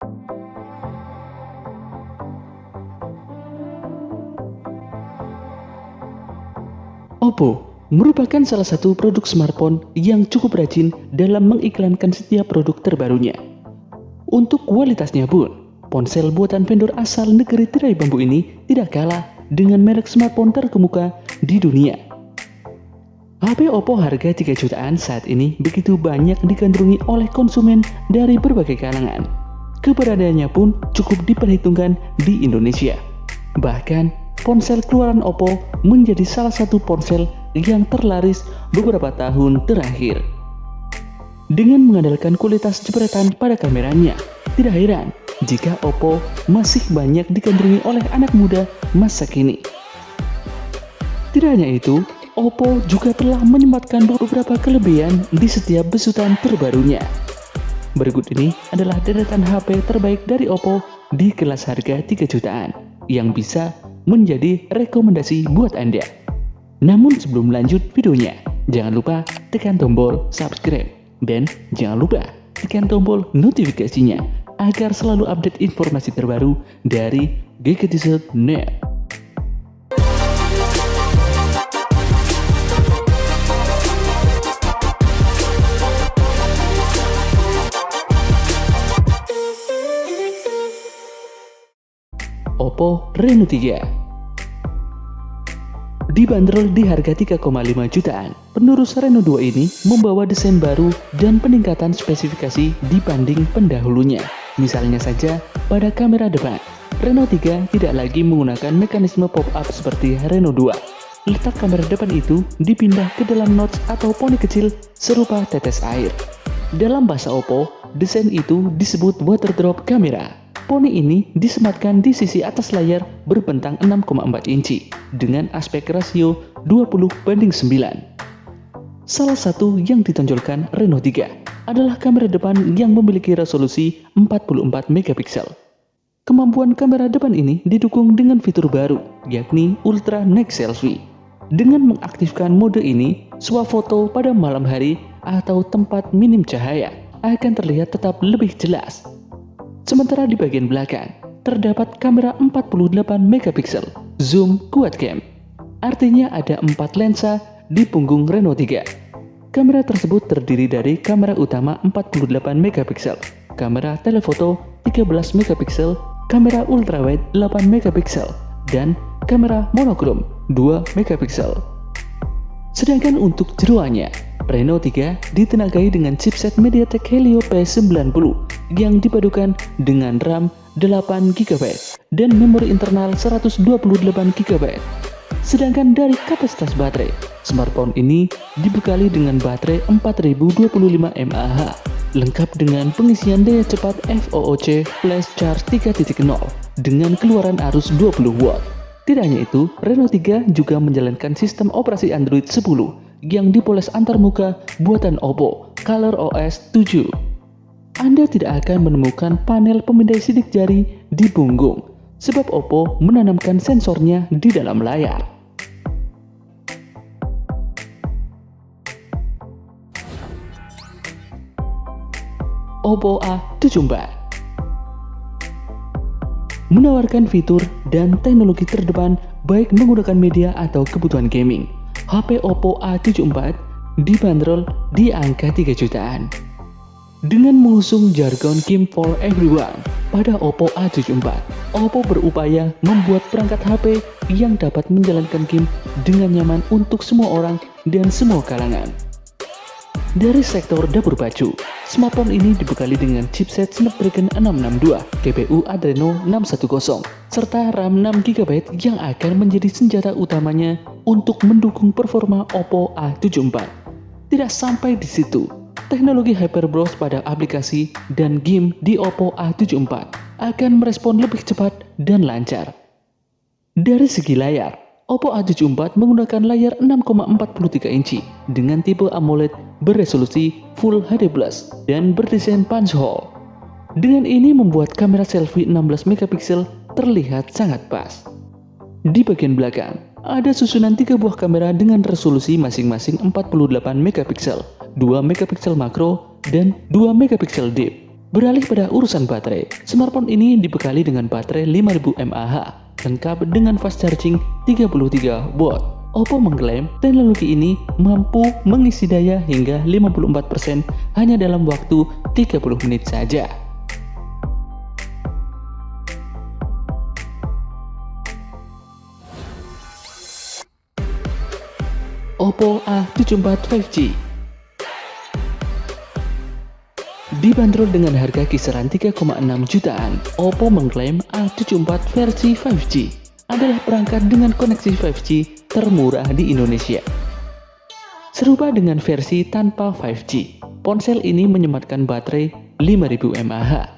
Oppo merupakan salah satu produk smartphone yang cukup rajin dalam mengiklankan setiap produk terbarunya. Untuk kualitasnya pun, ponsel buatan vendor asal negeri tirai bambu ini tidak kalah dengan merek smartphone terkemuka di dunia. HP Oppo harga 3 jutaan saat ini begitu banyak digandrungi oleh konsumen dari berbagai kalangan. Keberadaannya pun cukup diperhitungkan di Indonesia. Bahkan, ponsel keluaran Oppo menjadi salah satu ponsel yang terlaris beberapa tahun terakhir. Dengan mengandalkan kualitas jepretan pada kameranya, tidak heran jika Oppo masih banyak digandrungi oleh anak muda masa kini. Tidak hanya itu, Oppo juga telah menyempatkan beberapa kelebihan di setiap besutan terbarunya. Berikut ini adalah deretan HP terbaik dari Oppo di kelas harga 3 jutaan yang bisa menjadi rekomendasi buat Anda. Namun sebelum lanjut videonya, jangan lupa tekan tombol subscribe dan jangan lupa tekan tombol notifikasinya agar selalu update informasi terbaru dari Gadget.net. Oppo Reno 3 dibanderol di harga 3,5 jutaan. Penerus Reno 2 ini membawa desain baru dan peningkatan spesifikasi dibanding pendahulunya. Misalnya saja pada kamera depan, Reno 3 tidak lagi menggunakan mekanisme pop-up seperti Reno 2. Letak kamera depan itu dipindah ke dalam notch atau poni kecil serupa tetes air. Dalam bahasa Oppo, desain itu disebut water drop kamera. Poni ini disematkan di sisi atas layar berbentang 6,4 inci dengan aspek rasio 20:9. Salah satu yang ditonjolkan Reno 3 adalah kamera depan yang memiliki resolusi 44 megapiksel. Kemampuan kamera depan ini didukung dengan fitur baru, yakni Ultra Night Selfie. Dengan mengaktifkan mode ini, swafoto pada malam hari atau tempat minim cahaya akan terlihat tetap lebih jelas. Sementara di bagian belakang, terdapat kamera 48 megapiksel, zoom quad cam. Artinya ada 4 lensa di punggung Reno 3. Kamera tersebut terdiri dari kamera utama 48 megapiksel, kamera telefoto 13 megapiksel, kamera ultrawide 8 megapiksel, dan kamera monokrom 2 megapiksel. Sedangkan untuk jeroannya, Reno 3 ditenagai dengan chipset MediaTek Helio P90 yang dipadukan dengan RAM 8 GB dan memori internal 128 GB. Sedangkan dari kapasitas baterai, smartphone ini dibekali dengan baterai 4025 mAh, lengkap dengan pengisian daya cepat FOOC Flash Charge 3.0 dengan keluaran arus 20 watt. Tidak hanya itu, Reno 3 juga menjalankan sistem operasi Android 10 yang dipoles antarmuka buatan Oppo, ColorOS 7. Anda tidak akan menemukan panel pemindai sidik jari di punggung, sebab Oppo menanamkan sensornya di dalam layar. Oppo A74 menawarkan fitur dan teknologi terdepan baik menggunakan media atau kebutuhan gaming. HP Oppo A74 dibanderol di angka 3 jutaan. Dengan mengusung jargon game for everyone pada Oppo A74, Oppo berupaya membuat perangkat HP yang dapat menjalankan game dengan nyaman untuk semua orang dan semua kalangan. Dari sektor dapur baju, smartphone ini dibekali dengan chipset Snapdragon 662, GPU Adreno 610, serta RAM 6GB yang akan menjadi senjata utamanya untuk mendukung performa Oppo A74. Tidak sampai di situ, teknologi HyperBrowse pada aplikasi dan game di Oppo A74 akan merespon lebih cepat dan lancar. Dari segi layar, Oppo A74 menggunakan layar 6,43 inci dengan tipe AMOLED beresolusi Full HD+ dan berdesain punch hole. Dengan ini membuat kamera selfie 16 megapiksel terlihat sangat pas. Di bagian belakang, ada susunan 3 buah kamera dengan resolusi masing-masing 48 megapiksel, 2 megapiksel makro, dan 2 megapiksel deep. Beralih pada urusan baterai, smartphone ini dibekali dengan baterai 5000 mAh, lengkap dengan fast charging 33 watt. Oppo mengklaim teknologi ini mampu mengisi daya hingga 54% hanya dalam waktu 30 menit saja. Oppo A74 5G dibanderol dengan harga kisaran 3,6 jutaan. Oppo mengklaim A74 versi 5G adalah perangkat dengan koneksi 5G termurah di Indonesia. Serupa dengan versi tanpa 5G, ponsel ini menyematkan baterai 5000 mAh.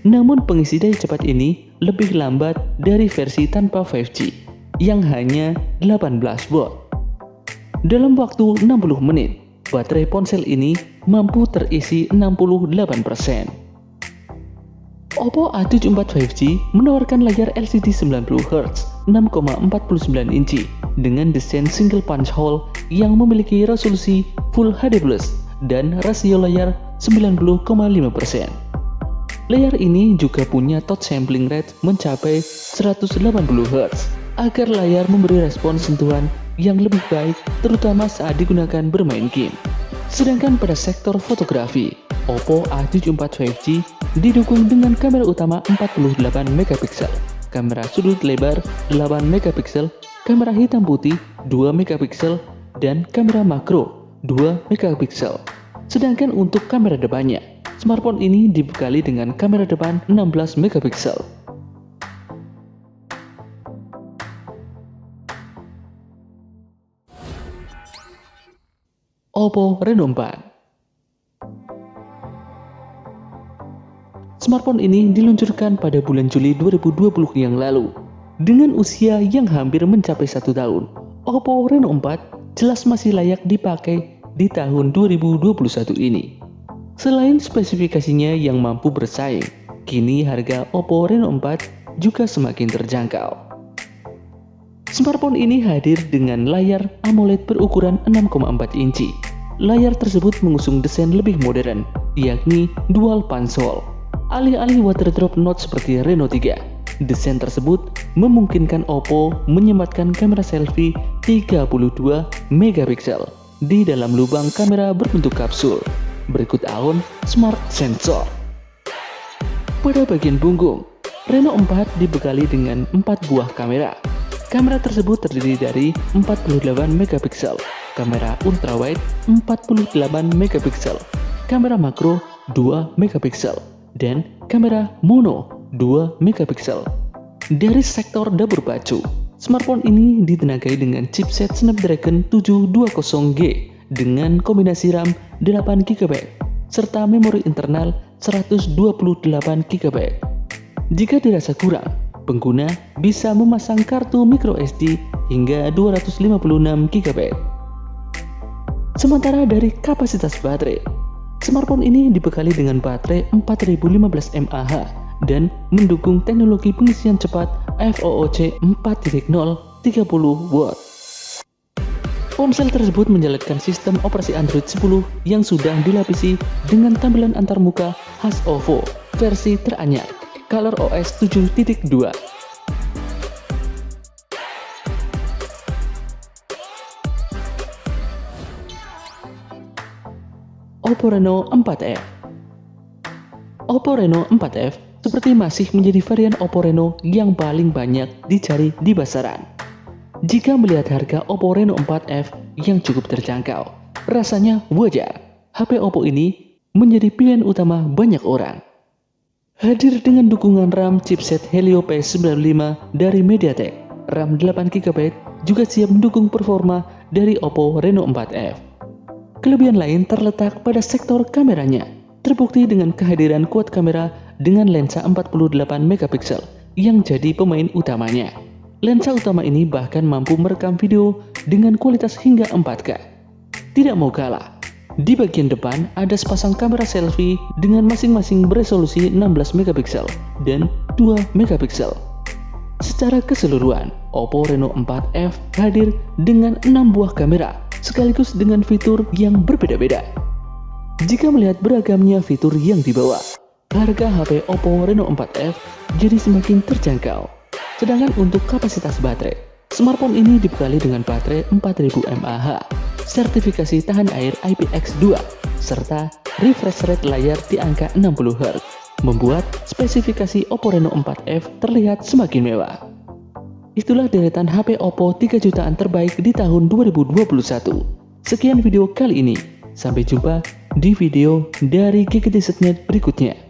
Namun pengisi daya cepat ini lebih lambat dari versi tanpa 5G yang hanya 18 watt. Dalam waktu 60 menit, baterai ponsel ini mampu terisi 68%. Oppo A74 5G menawarkan layar LCD 90Hz 6,49 inci dengan desain single punch hole yang memiliki resolusi Full HD+ dan rasio layar 90,5%. Layar ini juga punya touch sampling rate mencapai 180 Hz agar layar memberi respon sentuhan yang lebih baik terutama saat digunakan bermain game. Sedangkan pada sektor fotografi, Oppo A74 5G didukung dengan kamera utama 48 megapiksel, kamera sudut lebar 8 megapiksel, kamera hitam putih 2 megapiksel, dan kamera makro 2 megapiksel. Sedangkan untuk kamera depannya, smartphone ini dibekali dengan kamera depan 16 megapiksel. Oppo Reno 4. Smartphone ini diluncurkan pada bulan Juli 2020 yang lalu. Dengan usia yang hampir mencapai 1 tahun, Oppo Reno 4 jelas masih layak dipakai di tahun 2021 ini. Selain spesifikasinya yang mampu bersaing, kini harga Oppo Reno 4 juga semakin terjangkau. Smartphone ini hadir dengan layar AMOLED berukuran 6,4 inci. Layar tersebut mengusung desain lebih modern, yakni dual punch hole. Alih-alih waterdrop notch seperti Reno 3, desain tersebut memungkinkan Oppo menyematkan kamera selfie 32 megapiksel di dalam lubang kamera berbentuk kapsul. Berikut ahon Smart Sensor. Pada bagian punggung, Reno 4 dibekali dengan 4 buah kamera. Kamera tersebut terdiri dari 48 megapiksel, kamera ultrawide 48 megapiksel, kamera makro 2 megapiksel, dan kamera mono 2 megapiksel. Dari sektor dapur baju, smartphone ini ditenagai dengan chipset Snapdragon 720G dengan kombinasi RAM 8GB serta memori internal 128GB. Jika dirasa kurang, pengguna bisa memasang kartu microSD hingga 256GB. Sementara dari kapasitas baterai, smartphone ini dibekali dengan baterai 4015 mAh dan mendukung teknologi pengisian cepat FOOC 4.0 30 watt. Ponsel tersebut menjalankan sistem operasi Android 10 yang sudah dilapisi dengan tampilan antarmuka khas Oppo versi teranyar ColorOS 7.2. Oppo Reno 4F. Oppo Reno 4F seperti masih menjadi varian Oppo Reno yang paling banyak dicari di pasaran. Jika melihat harga Oppo Reno 4F yang cukup terjangkau, rasanya wajar HP Oppo ini menjadi pilihan utama banyak orang. Hadir dengan dukungan RAM chipset Helio P95 dari MediaTek, RAM 8GB juga siap mendukung performa dari Oppo Reno 4F. Kelebihan lain terletak pada sektor kameranya, terbukti dengan kehadiran quad kamera dengan lensa 48 megapiksel yang jadi pemain utamanya. Lensa utama ini bahkan mampu merekam video dengan kualitas hingga 4K. Tidak mau kalah, di bagian depan ada sepasang kamera selfie dengan masing-masing beresolusi 16 megapiksel dan 2 megapiksel. Secara keseluruhan, Oppo Reno 4F hadir dengan 6 buah kamera sekaligus dengan fitur yang berbeda-beda. Jika melihat beragamnya fitur yang dibawa, harga HP Oppo Reno 4F jadi semakin terjangkau. Sedangkan untuk kapasitas baterai, smartphone ini dibekali dengan baterai 4000 mAh, sertifikasi tahan air IPX2, serta refresh rate layar di angka 60 Hz, membuat spesifikasi Oppo Reno 4F terlihat semakin mewah. Itulah deretan HP Oppo 3 jutaan terbaik di tahun 2021. Sekian video kali ini, sampai jumpa di video dari GGTZ.net berikutnya.